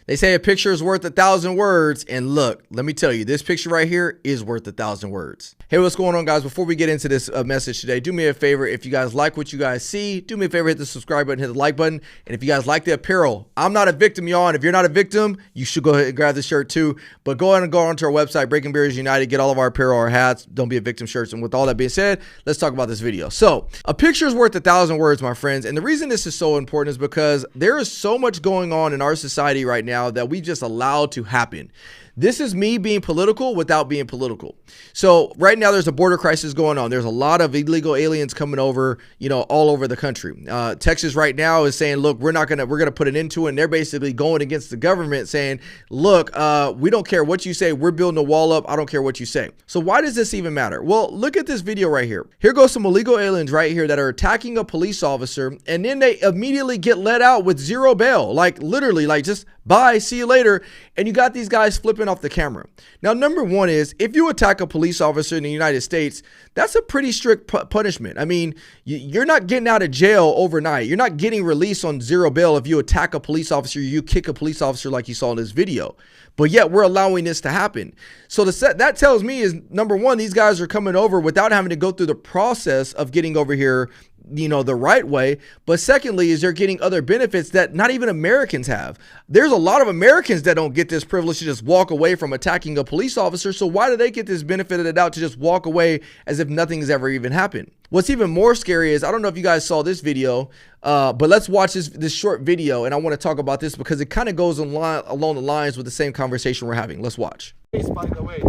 They say a picture is worth 1,000 words. And look, let me tell you, this picture right here is worth 1,000 words. Hey, what's going on, guys? Before we get into this message today, do me a favor. If you guys like what you guys see, do me a favor, hit the subscribe button, hit the like button. And if you guys like the apparel, I'm not a victim, y'all. And if you're not a victim, you should go ahead and grab the shirt too. But go ahead and go onto our website, Breaking Barriers United, get all of our apparel, our hats, Don't Be a Victim shirts. And with all that being said, let's talk about this video. So a picture is worth 1,000 words, my friends. And the reason this is so important is because there is so much going on in our society right now that we just allowed to happen. This is me being political without being political. So right now there's a border crisis going on. There's a lot of illegal aliens coming over, all over the country. Texas right now is saying, look, we're going to put an end to it. And they're basically going against the government saying, look, we don't care what you say. We're building a wall up. I don't care what you say. So why does this even matter? Well, look at this video right here. Here goes some illegal aliens right here that are attacking a police officer. And then they immediately get let out with zero bail. Like literally, like just bye, see you later. And you got these guys flipping off the camera. Now, number one is if you attack a police officer in the United States, that's a pretty strict punishment. I mean, you're not getting out of jail overnight. You're not getting released on zero bail if you attack a police officer, you kick a police officer like you saw in this video. But yet we're allowing this to happen. So that tells me is, number one, these guys are coming over without having to go through the process of getting over here the right way. But secondly, is they're getting other benefits that not even Americans have. There's a lot of Americans that don't get this privilege to just walk away from attacking a police officer. So why do they get this benefit of the doubt to just walk away as if nothing's ever even happened? What's even more scary is, I don't know if you guys saw this video, but let's watch this short video. And I want to talk about this because it kind of goes along the lines with the same conversation we're having. Let's watch. By the way,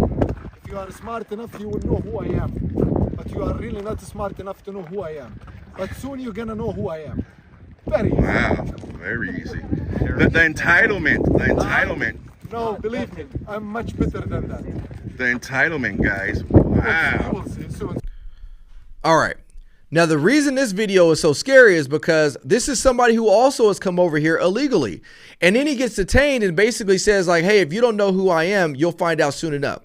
if you are smart enough, you will know who I am. But you are really not smart enough to know who I am. But soon you're gonna know who I am. Very easy. Wow, very easy. The entitlement. No, believe me, I'm much better than that. The entitlement, guys. Wow. All right. Now, the reason this video is so scary is because this is somebody who also has come over here illegally. And then he gets detained and basically says like, hey, if you don't know who I am, you'll find out soon enough.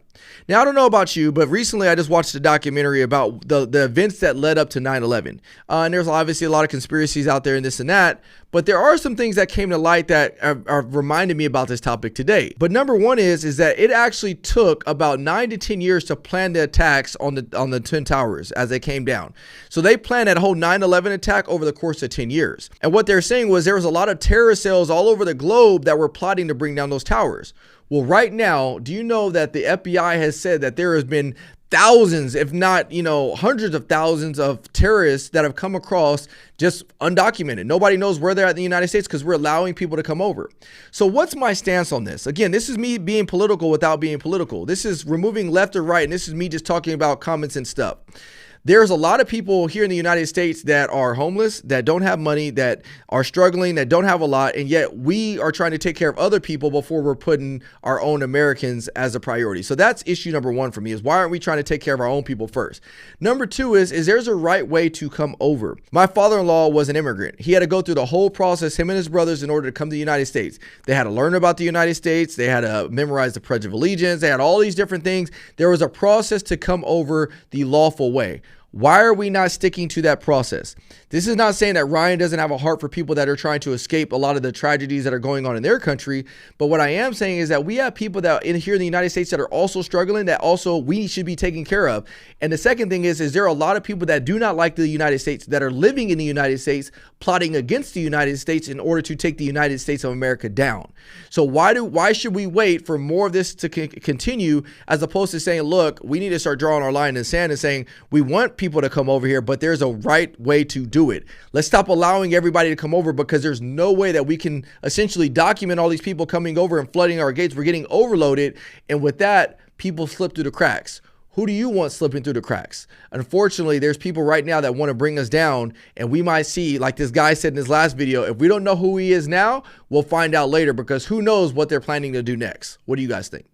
Now, I don't know about you, but recently I just watched a documentary about the events that led up to 9/11. And there's obviously a lot of conspiracies out there and this and that. But there are some things that came to light that are reminding me about this topic today. But number one is that it actually took about 9 to 10 years to plan the attacks on the Twin Towers as they came down. So they planned that whole 9/11 attack over the course of 10 years. And what they're saying was there was a lot of terrorist cells all over the globe that were plotting to bring down those towers. Well, right now, do you know that the FBI has said that there has been thousands, if not, hundreds of thousands of terrorists that have come across just undocumented. Nobody knows where they're at in the United States because we're allowing people to come over. So what's my stance on this? Again, this is me being political without being political. This is removing left or right. And this is me just talking about common sense stuff. There's a lot of people here in the United States that are homeless, that don't have money, that are struggling, that don't have a lot. And yet we are trying to take care of other people before we're putting our own Americans as a priority. So that's issue number one for me, is why aren't we trying to take care of our own people first? Number two is there's a right way to come over. My father-in-law was an immigrant. He had to go through the whole process, him and his brothers, in order to come to the United States. They had to learn about the United States. They had to memorize the Pledge of Allegiance. They had all these different things. There was a process to come over the lawful way. Why are we not sticking to that process? This is not saying that Ryan doesn't have a heart for people that are trying to escape a lot of the tragedies that are going on in their country. But what I am saying is that we have people that here in the United States that are also struggling, that also we should be taking care of. And the second thing is there are a lot of people that do not like the United States, that are living in the United States, plotting against the United States in order to take the United States of America down. So why should we wait for more of this to continue, as opposed to saying, look, we need to start drawing our line in the sand and saying we want people to come over here, but there's a right way to do it. Let's stop allowing everybody to come over, because there's no way that we can essentially document all these people coming over and flooding our gates. We're getting overloaded, and with that, people slip through the cracks. Who do you want slipping through the cracks? Unfortunately, there's people right now that want to bring us down, and we might see, like this guy said in his last video, if we don't know who he is now, we'll find out later, because who knows what they're planning to do next. What do you guys think?